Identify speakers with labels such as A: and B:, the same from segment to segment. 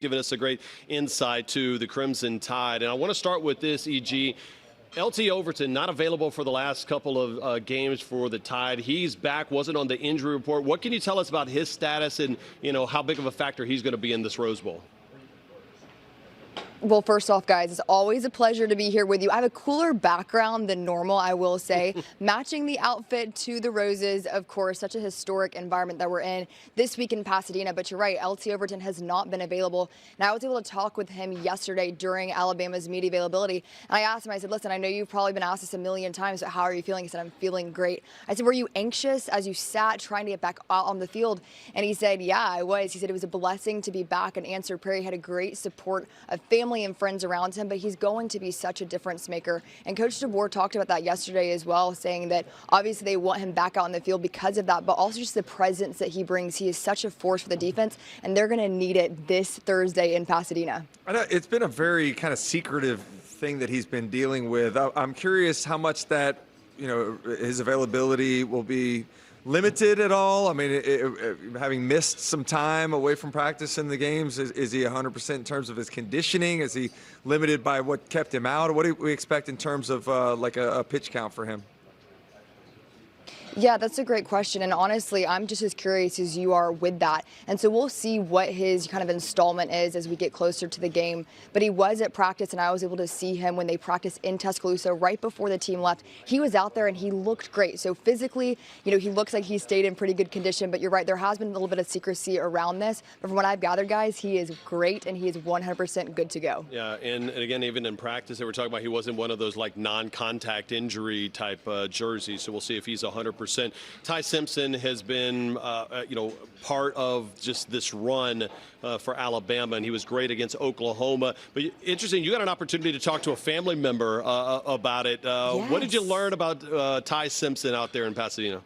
A: giving us a great insight to the Crimson Tide. And I want to start with this, E.G. LT Overton not available for the last couple of games for the Tide. He's back, wasn't on the injury report. What can you tell us about his status and, how big of a factor he's going to be in this Rose Bowl?
B: Well, first off, guys, it's always a pleasure to be here with you. I have a cooler background than normal, I will say. Matching the outfit to the Roses, of course, such a historic environment that we're in this week in Pasadena. But you're right, LT Overton has not been available. And I was able to talk with him yesterday during Alabama's media availability. And I asked him, I said, listen, I know you've probably been asked this a million times, but how are you feeling? He said, I'm feeling great. I said, were you anxious as you sat trying to get back out on the field? And he said, yeah, I was. He said it was a blessing to be back and answer prayer. He had a great support of family and friends around him, but he's going to be such a difference maker. And Coach DeBoer talked about that yesterday as well, saying that obviously they want him back out on the field because of that, but also just the presence that he brings. He is such a force for the defense, and they're going to need it this Thursday in Pasadena.
C: I know it's been a very kind of secretive thing that he's been dealing with. I'm curious how much that, his availability will be limited at all. I mean, having missed some time away from practice in the games, is he 100% in terms of his conditioning? Is he limited by what kept him out? Or what do we expect in terms of like a pitch count for him?
B: Yeah, that's a great question. And honestly, I'm just as curious as you are with that. And so we'll see what his kind of installment is as we get closer to the game. But he was at practice, and I was able to see him when they practiced in Tuscaloosa right before the team left. He was out there and he looked great. So physically, he looks like he stayed in pretty good condition. But you're right, there has been a little bit of secrecy around this. But from what I've gathered, guys, he is great and he is 100% good to go.
A: Yeah, and again, even in practice, they were talking about he wasn't one of those like non-contact injury type jerseys. So we'll see if he's 100%. Ty Simpson has been, part of just this run for Alabama, and he was great against Oklahoma. But interesting, you got an opportunity to talk to a family member about it.
B: Yes.
A: What did you learn about Ty Simpson out there in Pasadena?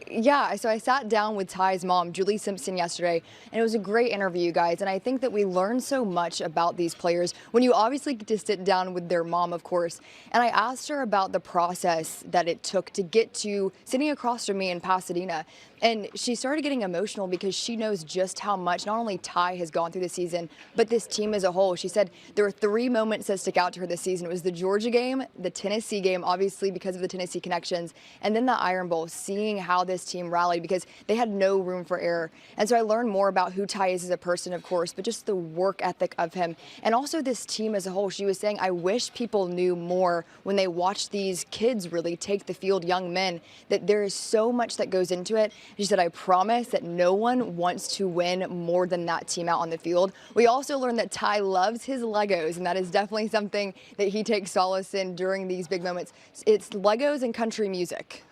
B: Yeah, so I sat down with Ty's mom, Julie Simpson, yesterday, and it was a great interview, guys. And I think that we learn so much about these players when you obviously get to sit down with their mom, of course. And I asked her about the process that it took to get to sitting across from me in Pasadena. And she started getting emotional because she knows just how much not only Ty has gone through the season, but this team as a whole. She said there were 3 moments that stick out to her this season. It was the Georgia game, the Tennessee game, obviously because of the Tennessee connections, and then the Iron Bowl, seeing how this team rallied because they had no room for error. And so I learned more about who Ty is as a person, of course, but just the work ethic of him. And also this team as a whole. She was saying, I wish people knew more when they watch these kids really take the field, young men, that there is so much that goes into it. She said, I promise that no one wants to win more than that team out on the field. We also learned that Ty loves his Legos, and that is definitely something that he takes solace in during these big moments. It's Legos and country music.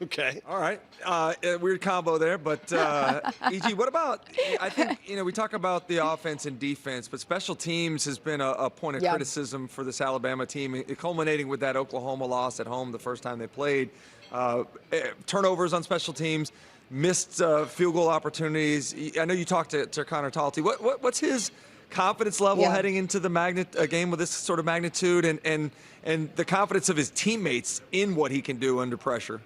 A: Okay.
C: All right. Weird combo there, but E.G., what about, I think, we talk about the offense and defense, but special teams has been a point of criticism for this Alabama team, culminating with that Oklahoma loss at home the first time they played. Turnovers on special teams, missed field goal opportunities. I know you talked to Connor Talty. What's his confidence level heading into the game with this sort of magnitude and the confidence of his teammates in what he can do under pressure?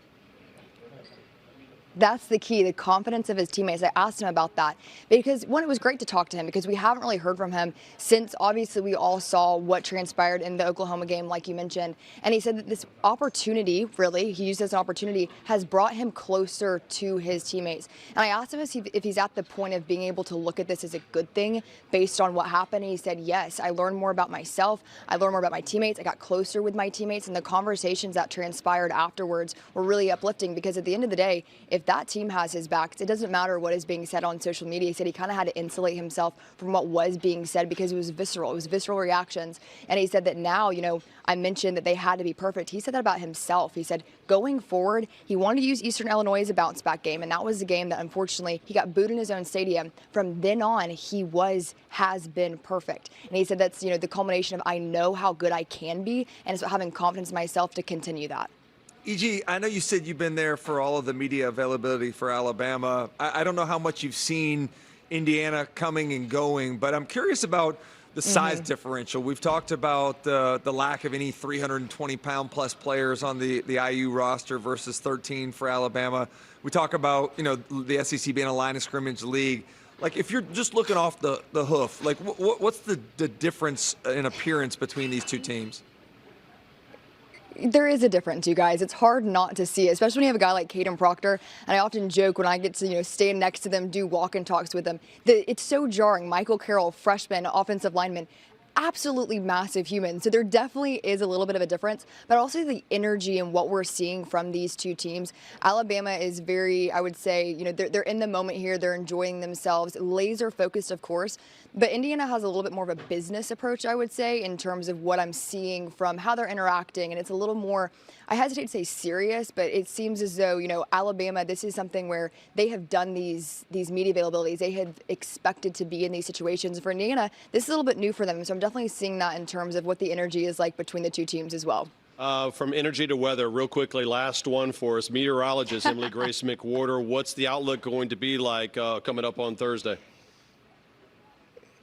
B: That's the key, the confidence of his teammates. I asked him about that because, one, it was great to talk to him because we haven't really heard from him since, obviously, we all saw what transpired in the Oklahoma game, like you mentioned. And he said that this opportunity, really, he used as an opportunity, has brought him closer to his teammates. And I asked him if he's at the point of being able to look at this as a good thing based on what happened. And he said, yes, I learned more about myself. I learned more about my teammates. I got closer with my teammates. And the conversations that transpired afterwards were really uplifting because at the end of the day, if that team has his back, it doesn't matter what is being said on social media. He said he kind of had to insulate himself from what was being said because it was visceral. It was visceral reactions. And he said that now, I mentioned that they had to be perfect. He said that about himself. He said going forward, he wanted to use Eastern Illinois as a bounce back game. And that was the game that unfortunately he got booed in his own stadium. From then on, he has been perfect. And he said that's, the culmination of I know how good I can be. And it's having confidence in myself to continue that.
C: E.G., I know you said you've been there for all of the media availability for Alabama. I don't know how much you've seen Indiana coming and going, but I'm curious about the size differential. We've talked about the lack of any 320-pound-plus players on the IU roster versus 13 for Alabama. We talk about, the SEC being a line of scrimmage league. Like, if you're just looking off the hoof, like, what's the difference in appearance between these two teams?
B: There is a difference, you guys. It's hard not to see it, especially when you have a guy like Caden Proctor. And I often joke when I get to, stand next to them, do walk-in talks with them, that it's so jarring. Michael Carroll, freshman, offensive lineman, absolutely massive human. So there definitely is a little bit of a difference, but also the energy and what we're seeing from these two teams. Alabama is very, I would say, they're in the moment here. They're enjoying themselves, laser focused, of course. But Indiana has a little bit more of a business approach, I would say, in terms of what I'm seeing from how they're interacting. And it's a little more, I hesitate to say serious, but it seems as though, Alabama, this is something where they have done these media availabilities. They have expected to be in these situations. For Indiana, this is a little bit new for them. So I'm definitely seeing that in terms of what the energy is like between the two teams as well.
A: From energy to weather, real quickly, last one for us. Meteorologist Emily Grace McWhorter, what's the outlook going to be like coming up on Thursday?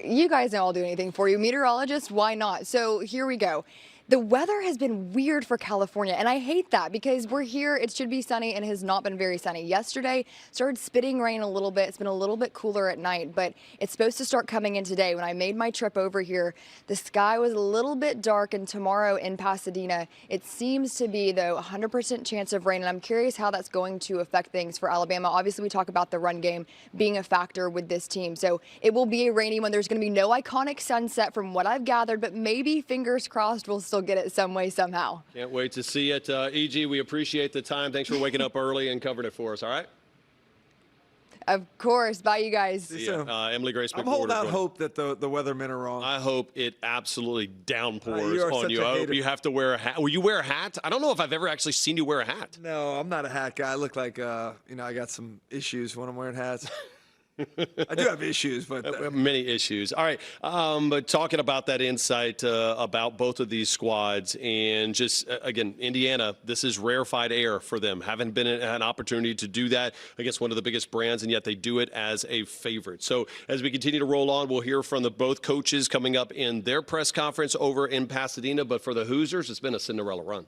B: You guys know I'll do anything for you. Meteorologist, why not? So here we go. The weather has been weird for California, and I hate that because we're here. It should be sunny and has not been very sunny. Yesterday started spitting rain a little bit. It's been a little bit cooler at night, but it's supposed to start coming in today. When I made my trip over here, the sky was a little bit dark, and tomorrow in Pasadena, it seems to be, though, 100% chance of rain, and I'm curious how that's going to affect things for Alabama. Obviously, we talk about the run game being a factor with this team, so it will be a rainy one. There's going to be no iconic sunset from what I've gathered, but maybe, fingers crossed, we'll still get it some way, somehow.
A: Can't wait to see it. E.G., we appreciate the time. Thanks for waking up early and covering it for us, all right?
B: Of course. Bye, you guys.
A: See ya. Emily Grace McWhorter.
C: I'm holding out hope that the weathermen are wrong.
A: I hope it absolutely downpours
C: you are
A: on
C: such
A: you.
C: a
A: I hope
C: hater.
A: you have to wear a hat. Will you wear a hat? I don't know if I've ever actually seen you wear a hat.
C: No, I'm not a hat guy. I look like, I got some issues when I'm wearing hats. I do have issues, but
A: many issues. All right, but talking about that insight about both of these squads, and just again, Indiana, this is rarefied air for them. Haven't been an opportunity to do that against one of the biggest brands, and yet they do it as a favorite. So as we continue to roll on, we'll hear from both coaches coming up in their press conference over in Pasadena. But for the Hoosiers, it's been a Cinderella run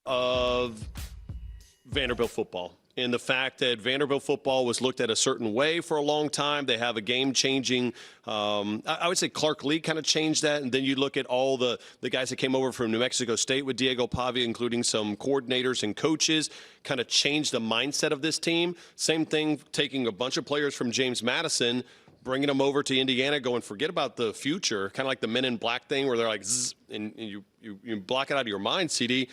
A: of Vanderbilt football. And the fact that Vanderbilt football was looked at a certain way for a long time. They have a game-changing, I would say Clark Lee kind of changed that. And then you look at all the guys that came over from New Mexico State with Diego Pavia, including some coordinators and coaches, kind of changed the mindset of this team. Same thing, taking a bunch of players from James Madison, bringing them over to Indiana, going, forget about the future, kind of like the Men in Black thing where they're like, zzz, and you block it out of your mind, CD.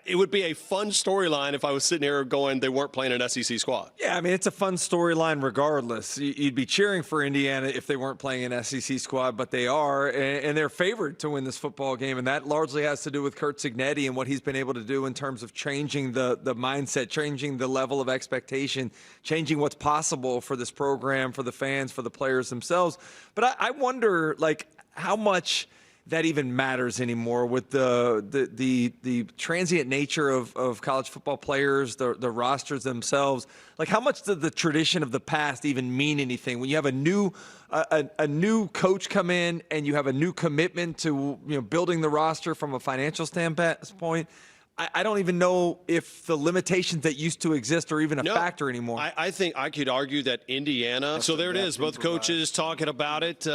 A: It would be a fun storyline if I was sitting here going, they weren't playing an SEC squad.
C: yeah, I mean, it's a fun storyline regardless. You'd be cheering for Indiana if they weren't playing an SEC squad, but they are, and they're favored to win this football game, and that largely has to do with Kurt Cignetti and what he's been able to do in terms of changing the mindset, changing the level of expectation, changing what's possible for this program, for the fans, for the players themselves. But I wonder, like, how much that even matters anymore with the transient nature of college football players, the rosters themselves. Like, how much does the tradition of the past even mean anything when you have a new coach come in and you have a new commitment to building the roster from a financial standpoint? I don't even know if the limitations that used to exist are even a factor anymore.
A: I think I could argue that Indiana. So there it is. Both coaches talking about it.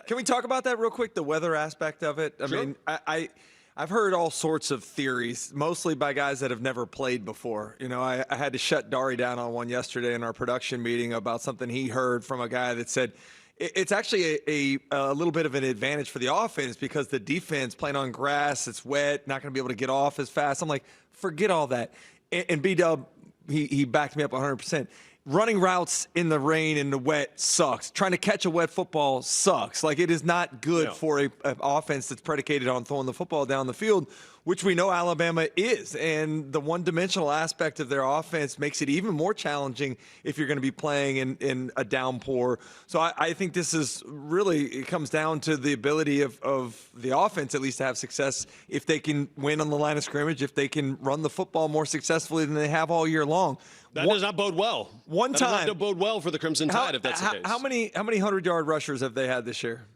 C: Can we talk about that real quick, the weather aspect of it? I mean, I've heard all sorts of theories, mostly by guys that have never played before. I had to shut Dari down on one yesterday in our production meeting about something he heard from a guy that said it's actually a little bit of an advantage for the offense because the defense playing on grass, it's wet, not going to be able to get off as fast. I'm like, forget all that. And B-Dub, he backed me up 100%. Running routes in the rain and the wet sucks. Trying to catch a wet football sucks. Like, it is not good for an offense that's predicated on throwing the football down the field, which we know Alabama is. And the one-dimensional aspect of their offense makes it even more challenging if you're going to be playing in a downpour. So I think this is really, it comes down to the ability of the offense at least to have success if they can win on the line of scrimmage, if they can run the football more successfully than they have all year long.
A: That does not bode well.
C: One
A: that
C: time.
A: does not bode well for the Crimson Tide if that's the case.
C: How many 100-yard rushers have they had this year?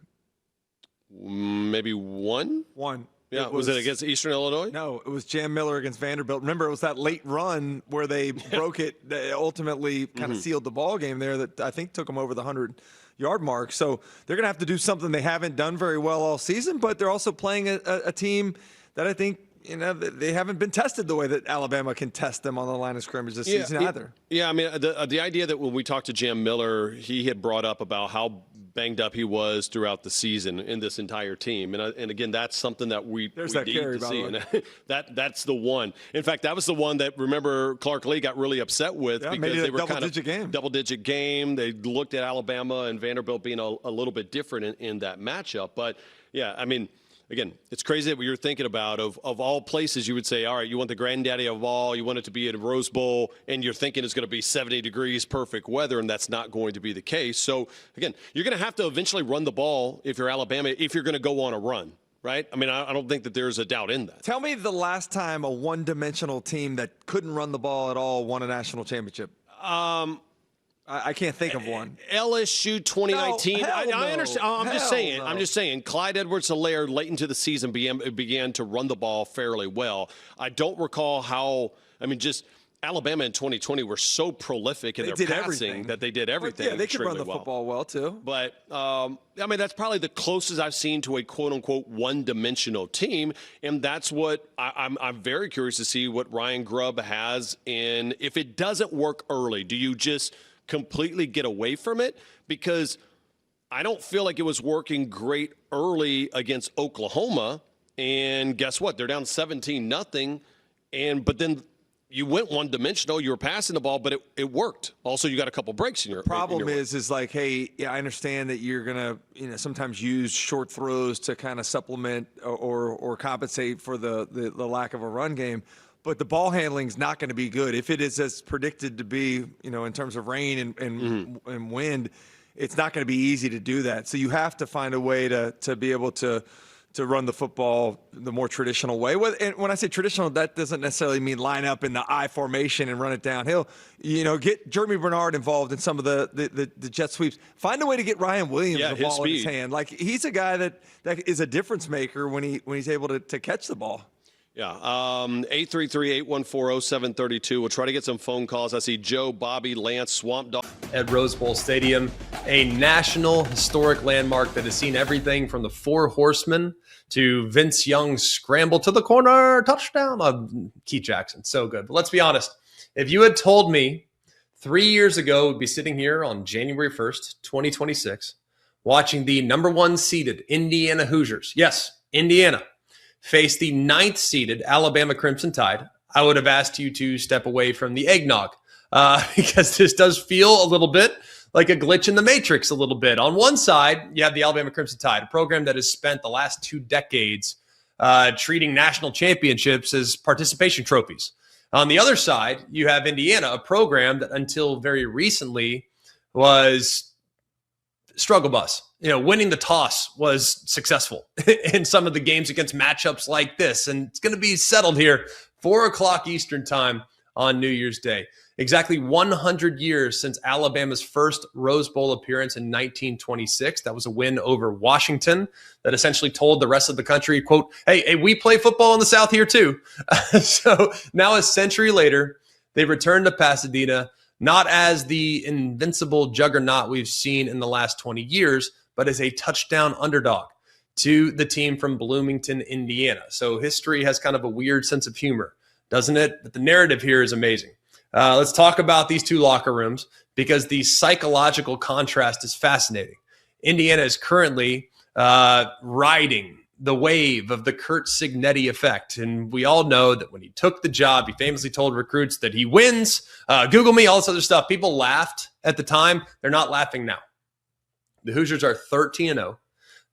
A: Maybe one?
C: One.
A: Yeah, was it against Eastern Illinois?
C: No, it was Jam Miller against Vanderbilt. Remember, it was that late run where they broke it, that ultimately kind of sealed the ball game there that I think took them over the 100-yard mark. So they're going to have to do something they haven't done very well all season, but they're also playing a team that I think, they haven't been tested the way that Alabama can test them on the line of scrimmage this season either.
A: Yeah, I mean, the idea that when we talked to Jam Miller, he had brought up about how banged up he was throughout the season in this entire team. And again, that's something that we need to see. And that's the one. In fact, that was the one that, remember, Clark Lee got really upset with because they were kind of double-digit game. They looked at Alabama and Vanderbilt being a little bit different in that matchup. But, yeah, I mean, again, it's crazy that what you're thinking about of all places you would say, all right, you want the granddaddy of all, you want it to be at a Rose Bowl, and you're thinking it's going to be 70 degrees, perfect weather, and that's not going to be the case. So, again, you're going to have to eventually run the ball if you're Alabama, if you're going to go on a run, right? I mean, I don't think that there's a doubt in that.
C: Tell me the last time a one-dimensional team that couldn't run the ball at all won a national championship. I can't think of one.
A: LSU 2019.
C: No,
A: I understand. I'm just saying.
C: No.
A: I'm just saying. Clyde Edwards-Helaire late into the season began to run the ball fairly well. I don't recall how. I mean, just Alabama in 2020 were so prolific in their passing that they did everything.
C: Yeah, they could run the football well too.
A: But I mean, that's probably the closest I've seen to a quote-unquote one-dimensional team, and that's what I'm very curious to see what Ryan Grubb has. And if it doesn't work early, do you just completely get away from it? Because I don't feel like it was working great early against Oklahoma, and guess what? They're down 17-0, but then you went one-dimensional. You were passing the ball, but it worked. Also, you got a couple breaks in your
C: problem is like, hey, yeah, I understand that you're gonna sometimes use short throws to kind of supplement or compensate for the lack of a run game. But the ball handling is not going to be good. If it is as predicted to be, in terms of rain and wind, it's not going to be easy to do that. So you have to find a way to be able to run the football the more traditional way. And when I say traditional, that doesn't necessarily mean line up in the I formation and run it downhill. Get Jeremy Bernard involved in some of the jet sweeps. Find a way to get Ryan Williams the ball in his hand. Like, he's a guy that is a difference maker when he's able to catch the ball.
A: Yeah, 833-814-0732. We'll try to get some phone calls. I see Joe, Bobby, Lance, Swamp Dog.
D: At Rose Bowl Stadium, a national historic landmark that has seen everything from the Four Horsemen to Vince Young's scramble to the corner touchdown. Keith Jackson, so good. But let's be honest. If you had told me 3 years ago we'd be sitting here on January 1st, 2026, watching the number one seeded Indiana Hoosiers, yes, Indiana, face the 9th-seeded Alabama Crimson Tide, I would have asked you to step away from the eggnog because this does feel a little bit like a glitch in the matrix a little bit. On one side, you have the Alabama Crimson Tide, a program that has spent the last 2 decades treating national championships as participation trophies. On the other side, you have Indiana, a program that until very recently was struggle bus. Winning the toss was successful in some of the games against matchups like this. And it's going to be settled here, 4 o'clock Eastern time on New Year's Day. Exactly 100 years since Alabama's first Rose Bowl appearance in 1926. That was a win over Washington that essentially told the rest of the country, quote, hey, we play football in the South here too. So now a century later, they return to Pasadena, not as the invincible juggernaut we've seen in the last 20 years, but as a touchdown underdog to the team from Bloomington, Indiana. So history has kind of a weird sense of humor, doesn't it? But the narrative here is amazing. Let's talk about these 2 locker rooms because the psychological contrast is fascinating. Indiana is currently riding the wave of the Curt Cignetti effect. And we all know that when he took the job, he famously told recruits that he wins. Google me, all this other stuff. People laughed at the time. They're not laughing now. The Hoosiers are 13-0.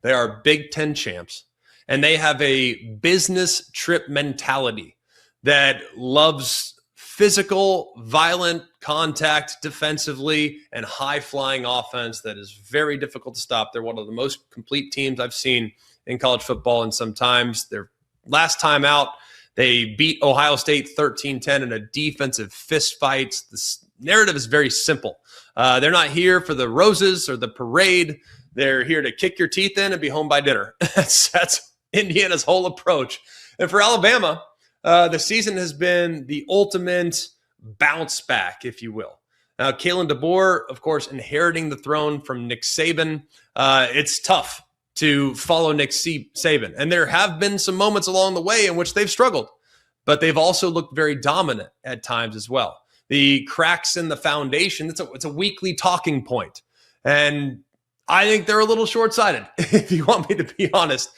D: They are Big Ten champs. And they have a business trip mentality that loves physical, violent contact defensively and high-flying offense that is very difficult to stop. They're one of the most complete teams I've seen in college football, and sometimes their last time out, they beat Ohio State 13-10 in a defensive fist fight. This narrative is very simple. They're not here for the roses or the parade. They're here to kick your teeth in and be home by dinner. That's Indiana's whole approach. And for Alabama, the season has been the ultimate bounce back, if you will. Now, Kalen DeBoer, of course, inheriting the throne from Nick Saban. It's tough to follow Nick Saban. And there have been some moments along the way in which they've struggled, but they've also looked very dominant at times as well. The cracks in the foundation, it's a weekly talking point. And I think they're a little short-sighted, if you want me to be honest,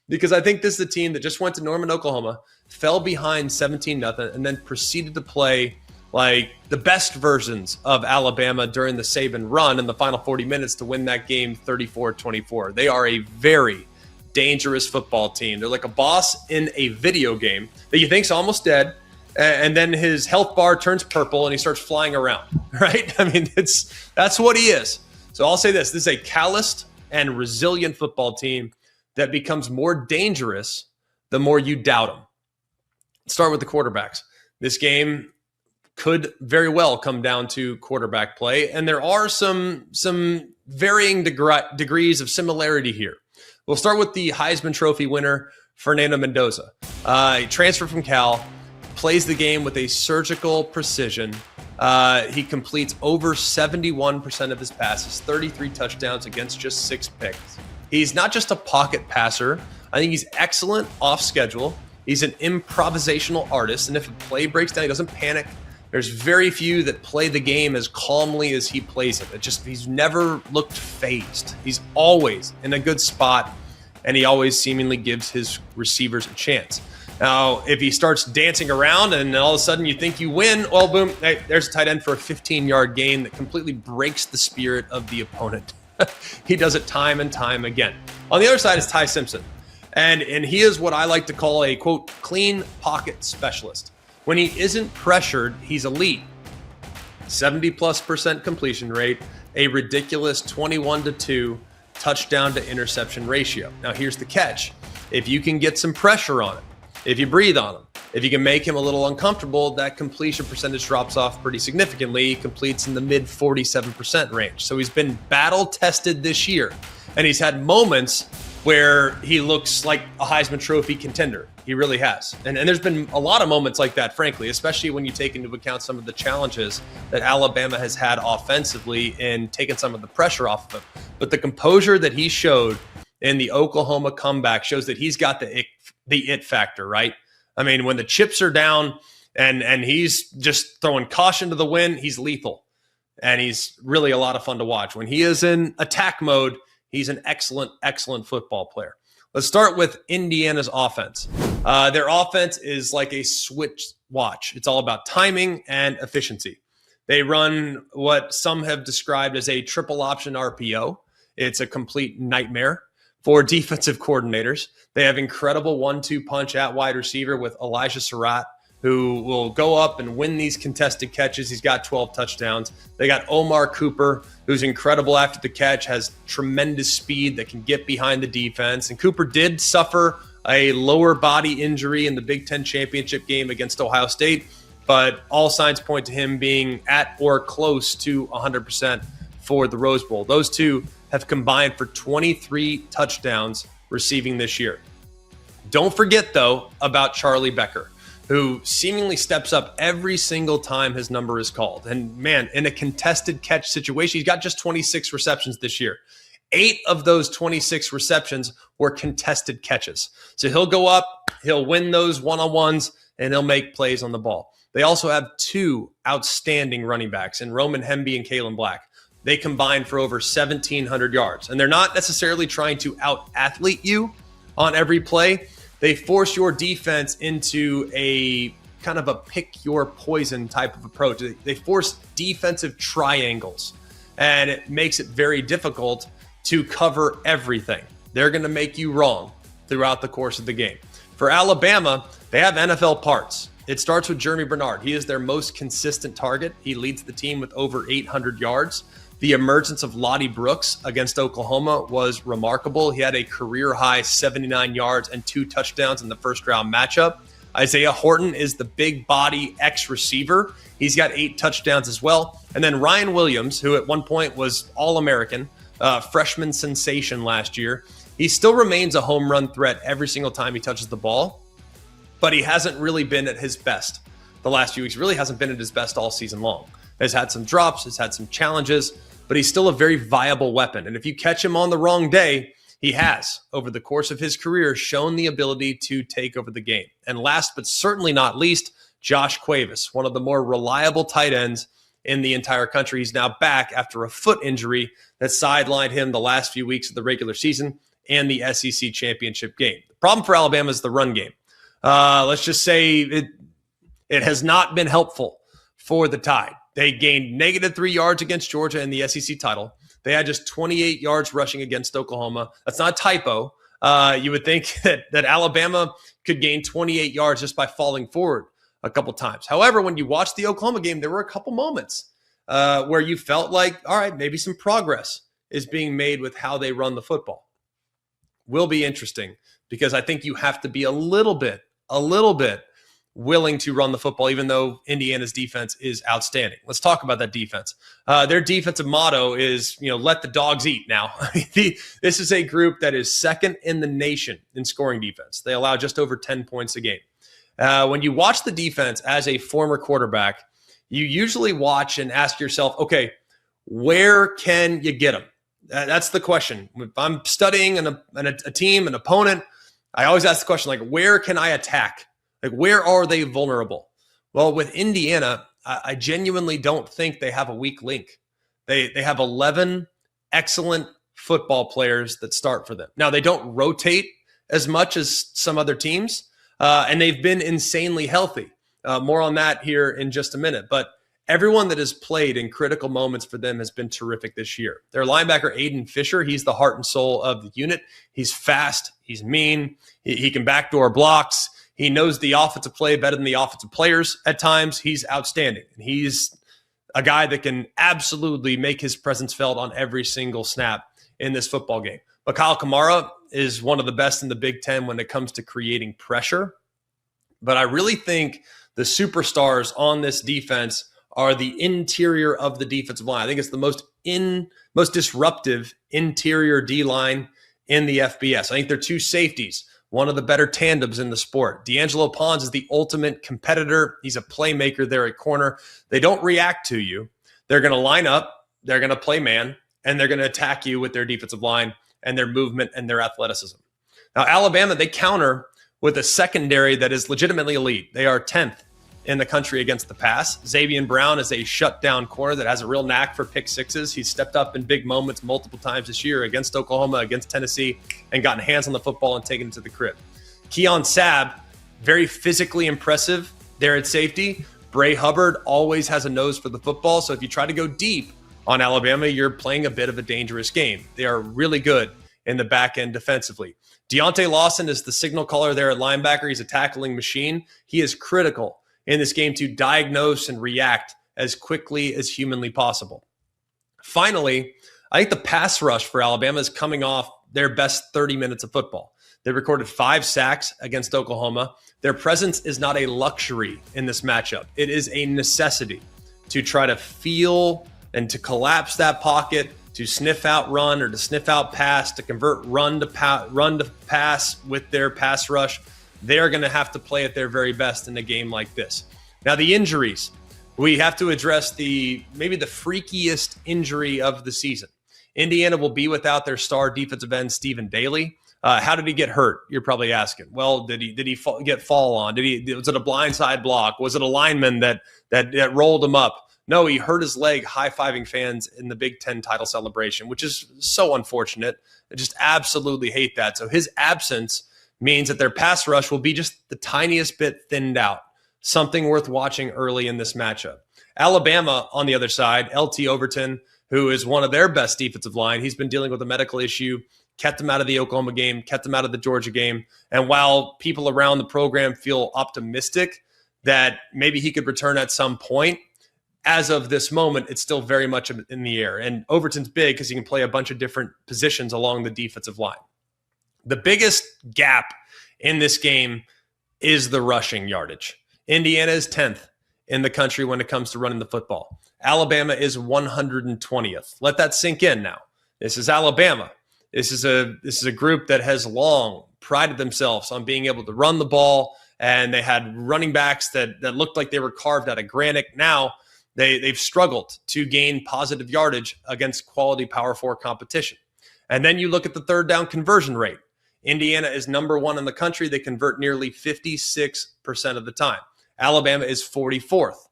D: because I think this is a team that just went to Norman, Oklahoma, fell behind 17-0, and then proceeded to play like the best versions of Alabama during the Saban run in the final 40 minutes to win that game 34-24. They are a very dangerous football team. They're like a boss in a video game that you think's almost dead, and then his health bar turns purple and he starts flying around, right? I mean, that's what he is. So I'll say this is a calloused and resilient football team that becomes more dangerous the more you doubt them. Let's start with the quarterbacks. This game could very well come down to quarterback play, and there are some varying degrees of similarity here. We'll start with the Heisman Trophy winner, Fernando Mendoza. He transferred from Cal, plays the game with a surgical precision. He completes over 71% of his passes, 33 touchdowns against just 6 picks. He's not just a pocket passer. I think he's excellent off schedule. He's an improvisational artist, and if a play breaks down, he doesn't panic. There's very few that play the game as calmly as he plays it. He's never looked phased. He's always in a good spot, and he always seemingly gives his receivers a chance. Now, if he starts dancing around and all of a sudden you think you win, well, boom, hey, there's a tight end for a 15-yard gain that completely breaks the spirit of the opponent. He does it time and time again. On the other side is Ty Simpson, and he is what I like to call a, quote, clean pocket specialist. When he isn't pressured, he's elite. 70+% completion rate, a ridiculous 21-2 touchdown to interception ratio. Now, here's the catch. If you can get some pressure on him, if you breathe on him, if you can make him a little uncomfortable, that completion percentage drops off pretty significantly. He completes in the mid 47% range. So he's been battle tested this year, and he's had moments where he looks like a Heisman Trophy contender. He really has. And there's been a lot of moments like that, frankly, especially when you take into account some of the challenges that Alabama has had offensively in taking some of the pressure off of him. But the composure that he showed in the Oklahoma comeback shows that he's got the it factor, right? I mean, when the chips are down and he's just throwing caution to the wind, he's lethal. And he's really a lot of fun to watch. When he is in attack mode, he's an excellent, excellent football player. Let's start with Indiana's offense. Their offense is like a switch watch. It's all about timing and efficiency. They run what some have described as a triple option RPO. It's a complete nightmare for defensive coordinators. They have incredible 1-2 punch at wide receiver with Elijah Surratt, who will go up and win these contested catches. He's got 12 touchdowns. They got Omar Cooper, who's incredible after the catch, has tremendous speed that can get behind the defense. And Cooper did suffer a lower body injury in the Big Ten championship game against Ohio State, but all signs point to him being at or close to 100% for the Rose Bowl. Those two have combined for 23 touchdowns receiving this year. Don't forget, though, about Charlie Becker, who seemingly steps up every single time his number is called. And man, in a contested catch situation, he's got just 26 receptions this year. 8 of those 26 receptions were contested catches. So he'll go up, he'll win those one-on-ones, and he'll make plays on the ball. They also have 2 outstanding running backs in Roman Hemby and Kalen Black. They combined for over 1,700 yards. And they're not necessarily trying to out-athlete you on every play. They force your defense into a kind of a pick your poison type of approach. They force defensive triangles, and it makes it very difficult to cover everything. They're going to make you wrong throughout the course of the game. For Alabama, they have NFL parts. It starts with Jeremy Bernard. He is their most consistent target. He leads the team with over 800 yards. The emergence of Lottie Brooks against Oklahoma was remarkable. He had a career-high 79 yards and 2 touchdowns in the first-round matchup. Isaiah Horton is the big body X-receiver. He's got 8 touchdowns as well. And then Ryan Williams, who at one point was All-American, freshman sensation last year. He still remains a home run threat every single time he touches the ball, but he hasn't really been at his best the last few weeks. Really hasn't been at his best all season long. Has had some drops, has had some challenges, but he's still a very viable weapon. And if you catch him on the wrong day, he has, over the course of his career, shown the ability to take over the game. And last but certainly not least, Josh Cuevas, one of the more reliable tight ends in the entire country. He's now back after a foot injury that sidelined him the last few weeks of the regular season and the SEC championship game. The problem for Alabama is the run game. Let's just say it has not been helpful for the Tide. They gained -3 yards against Georgia in the SEC title. They had just 28 yards rushing against Oklahoma. That's not a typo. You would think that Alabama could gain 28 yards just by falling forward a couple times. However, when you watch the Oklahoma game, there were a couple moments where you felt like, all right, maybe some progress is being made with how they run the football. Will be interesting because I think you have to be a little bit willing to run the football, even though Indiana's defense is outstanding. Let's talk about that defense. Their defensive motto is, let the dogs eat now. This is a group that is second in the nation in scoring defense. They allow just over 10 points a game. When you watch the defense as a former quarterback, you usually watch and ask yourself, okay, where can you get them? That's the question. If I'm studying a team, an opponent, I always ask the question, like, where can I attack? Like, where are they vulnerable? Well, with Indiana, I genuinely don't think they have a weak link. They have 11 excellent football players that start for them. Now, they don't rotate as much as some other teams, and they've been insanely healthy. More on that here in just a minute. But everyone that has played in critical moments for them has been terrific this year. Their linebacker, Aiden Fisher, he's the heart and soul of the unit. He's fast. He's mean. He can backdoor blocks. He knows the offensive play better than the offensive players at times. He's outstanding. And he's a guy that can absolutely make his presence felt on every single snap in this football game. But Kyle Kamara is one of the best in the Big Ten when it comes to creating pressure. But I really think the superstars on this defense are the interior of the defensive line. I think it's the most disruptive interior D-line in the FBS. I think they're two safeties, one of the better tandems in the sport. D'Angelo Pons is the ultimate competitor. He's a playmaker there at corner. They don't react to you. They're going to line up, they're going to play man, and they're going to attack you with their defensive line and their movement and their athleticism. Now, Alabama, they counter with a secondary that is legitimately elite. They are 10th in the country against the pass. Xavier Brown is a shutdown corner that has a real knack for pick sixes. He's stepped up in big moments multiple times this year against Oklahoma, against Tennessee, and gotten hands on the football and taken it to the crib. Keon Sabb, very physically impressive there at safety. Bray Hubbard always has a nose for the football, so if you try to go deep on Alabama, you're playing a bit of a dangerous game. They are really good in the back end defensively. Deontay Lawson is the signal caller there at linebacker. He's a tackling machine. He is critical in this game to diagnose and react as quickly as humanly possible. Finally, I think the pass rush for Alabama is coming off their best 30 minutes of football. They recorded 5 sacks against Oklahoma. Their presence is not a luxury in this matchup. It is a necessity to try to feel and to collapse that pocket, to sniff out run or to sniff out pass, to convert run to pass with their pass rush. They're going to have to play at their very best in a game like this. Now, the injuries. We have to address maybe the freakiest injury of the season. Indiana will be without their star defensive end, Stephen Daly. How did he get hurt? You're probably asking. Well, did he get fall on? Was it a blindside block? Was it a lineman that rolled him up? No, he hurt his leg high-fiving fans in the Big Ten title celebration, which is so unfortunate. I just absolutely hate that. So his absence means that their pass rush will be just the tiniest bit thinned out, something worth watching early in this matchup. Alabama, on the other side, LT Overton, who is one of their best defensive line, he's been dealing with a medical issue, kept him out of the Oklahoma game, kept him out of the Georgia game. And while people around the program feel optimistic that maybe he could return at some point, as of this moment, it's still very much in the air. And Overton's big because he can play a bunch of different positions along the defensive line. The biggest gap in this game is the rushing yardage. Indiana is 10th in the country when it comes to running the football. Alabama is 120th. Let that sink in now. This is Alabama. This is a group that has long prided themselves on being able to run the ball, and they had running backs that looked like they were carved out of granite. Now they've struggled to gain positive yardage against quality Power 4 competition. And then you look at the third down conversion rate. Indiana is number 1 in the country. They convert nearly 56% of the time. Alabama is 44th.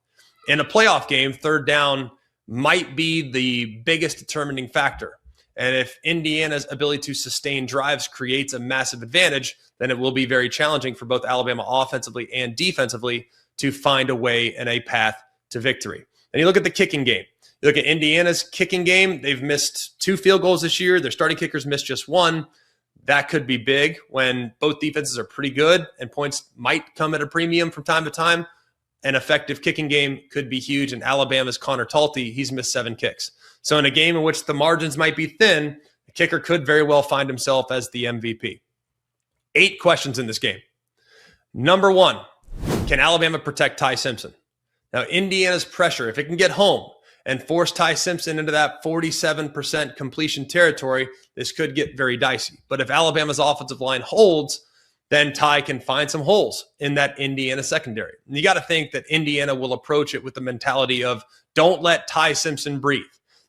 D: In a playoff game, third down might be the biggest determining factor. And if Indiana's ability to sustain drives creates a massive advantage, then it will be very challenging for both Alabama offensively and defensively to find a way and a path to victory. And you look at the kicking game. You look at Indiana's kicking game. They've missed 2 field goals this year. Their starting kickers missed just 1. That could be big when both defenses are pretty good and points might come at a premium from time to time. An effective kicking game could be huge. And Alabama's Connor Talty, he's missed 7 kicks. So in a game in which the margins might be thin, the kicker could very well find himself as the MVP. 8 questions in this game. Number 1, can Alabama protect Ty Simpson? Now, Indiana's pressure, if it can get home and force Ty Simpson into that 47% completion territory, this could get very dicey. But if Alabama's offensive line holds, then Ty can find some holes in that Indiana secondary. And you got to think that Indiana will approach it with the mentality of don't let Ty Simpson breathe.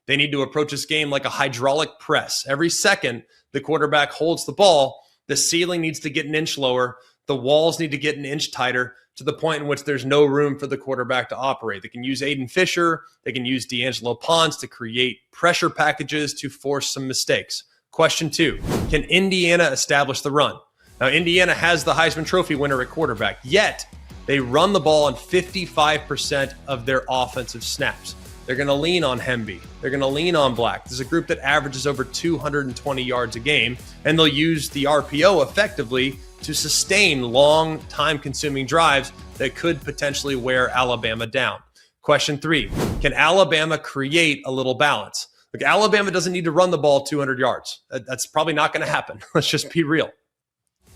D: They need to approach this game like a hydraulic press. Every second the quarterback holds the ball, the ceiling needs to get an inch lower. The walls need to get an inch tighter to the point in which there's no room for the quarterback to operate. They can use Aiden Fisher. They can use D'Angelo Pons to create pressure packages to force some mistakes. Question 2, can Indiana establish the run? Now, Indiana has the Heisman Trophy winner at quarterback, yet they run the ball on 55% of their offensive snaps. They're going to lean on Hemby. They're going to lean on Black. This is a group that averages over 220 yards a game, and they'll use the RPO effectively to sustain long, time-consuming drives that could potentially wear Alabama down. Question 3, can Alabama create a little balance? Look, Alabama doesn't need to run the ball 200 yards. That's probably not going to happen. Let's just be real.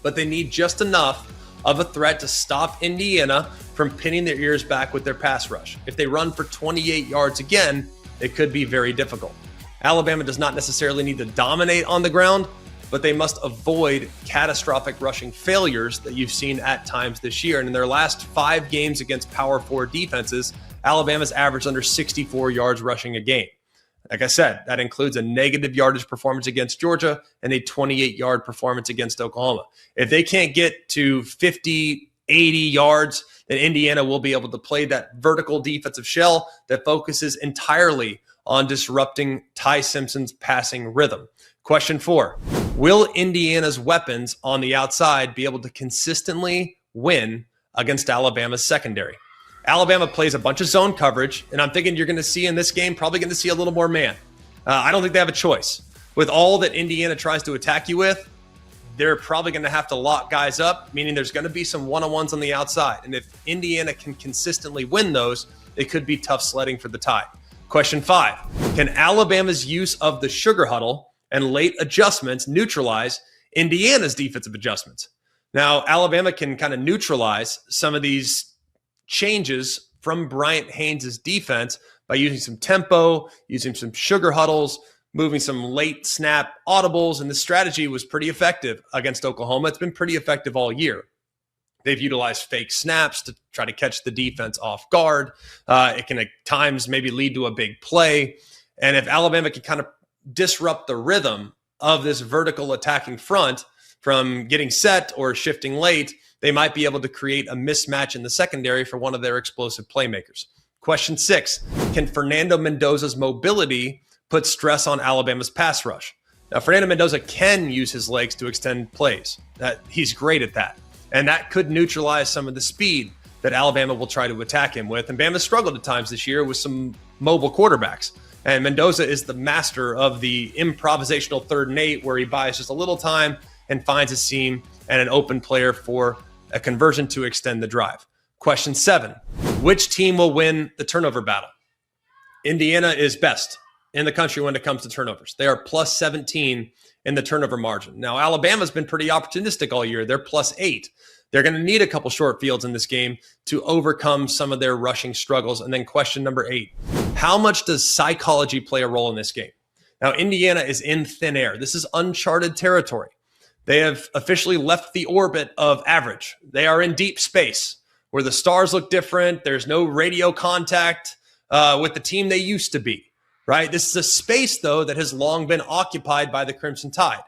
D: But they need just enough of a threat to stop Indiana from pinning their ears back with their pass rush. If they run for 28 yards again, it could be very difficult. Alabama does not necessarily need to dominate on the ground, but they must avoid catastrophic rushing failures that you've seen at times this year. And in their last 5 games against Power 4 defenses, Alabama's averaged under 64 yards rushing a game. Like I said, that includes a negative yardage performance against Georgia and a 28-yard performance against Oklahoma. If they can't get to 50, 80 yards, then Indiana will be able to play that vertical defensive shell that focuses entirely on disrupting Ty Simpson's passing rhythm. Question 4, will Indiana's weapons on the outside be able to consistently win against Alabama's secondary? Alabama plays a bunch of zone coverage, and I'm thinking you're going to see in this game, probably going to see a little more man. I don't think they have a choice. With all that Indiana tries to attack you with, they're probably going to have to lock guys up, meaning there's going to be some one-on-ones on the outside. And if Indiana can consistently win those, it could be tough sledding for the Tide. Question 5, can Alabama's use of the sugar huddle and late adjustments neutralize Indiana's defensive adjustments? Now, Alabama can kind of neutralize some of these changes from Bryant Haynes' defense by using some tempo, using some sugar huddles, moving some late snap audibles, and the strategy was pretty effective against Oklahoma. It's been pretty effective all year. They've utilized fake snaps to try to catch the defense off guard. It can at times maybe lead to a big play. And if Alabama can kind of disrupt the rhythm of this vertical attacking front from getting set or shifting late, they might be able to create a mismatch in the secondary for one of their explosive playmakers. Question 6, can Fernando Mendoza's mobility put stress on Alabama's pass rush? Now, Fernando Mendoza can use his legs to extend plays. He's great at that. And that could neutralize some of the speed that Alabama will try to attack him with. And Bama struggled at times this year with some mobile quarterbacks. And Mendoza is the master of the improvisational 3rd and 8, where he buys just a little time and finds a seam and an open player for a conversion to extend the drive. Question 7, which team will win the turnover battle? Indiana is best in the country when it comes to turnovers. They are plus 17 in the turnover margin. Now, Alabama's been pretty opportunistic all year. They're plus 8. They're going to need a couple short fields in this game to overcome some of their rushing struggles. And then question number 8, how much does psychology play a role in this game? Now, Indiana is in thin air. This is uncharted territory. They have officially left the orbit of average. They are in deep space where the stars look different. There's no radio contact with the team they used to be, right? This is a space, though, that has long been occupied by the Crimson Tide.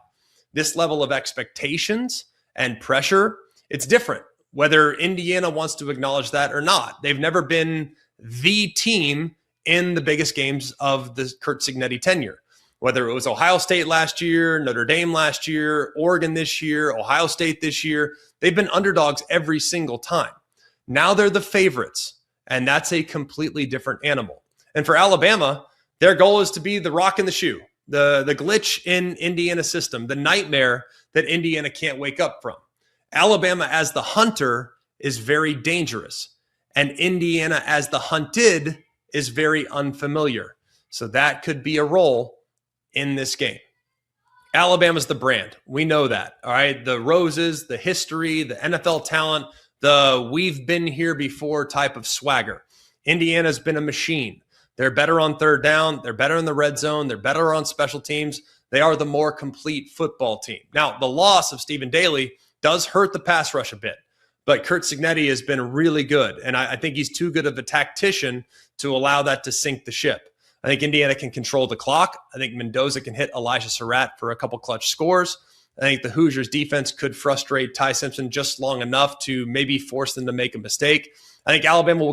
D: This level of expectations and pressure, it's different, whether Indiana wants to acknowledge that or not. They've never been the team in the biggest games of the Curt Cignetti tenure. Whether it was Ohio State last year, Notre Dame last year, Oregon this year, Ohio State this year, they've been underdogs every single time. Now they're the favorites, and that's a completely different animal. And for Alabama, their goal is to be the rock in the shoe, the glitch in Indiana's system, the nightmare that Indiana can't wake up from. Alabama as the hunter is very dangerous, and Indiana as the hunted is very unfamiliar. So that could be a role in this game. Alabama's the brand. We know that. All right. The roses, the history, the NFL talent, the we've been here before type of swagger. Indiana's been a machine. They're better on third down. They're better in the red zone. They're better on special teams. They are the more complete football team. Now, the loss of Stephen Daly does hurt the pass rush a bit, but Curt Cignetti has been really good. And I think he's too good of a tactician to allow that to sink the ship. I think Indiana can control the clock. I think Mendoza can hit Elijah Surratt for a couple clutch scores. I think the Hoosiers defense could frustrate Ty Simpson just long enough to maybe force them to make a mistake. I think Alabama will keep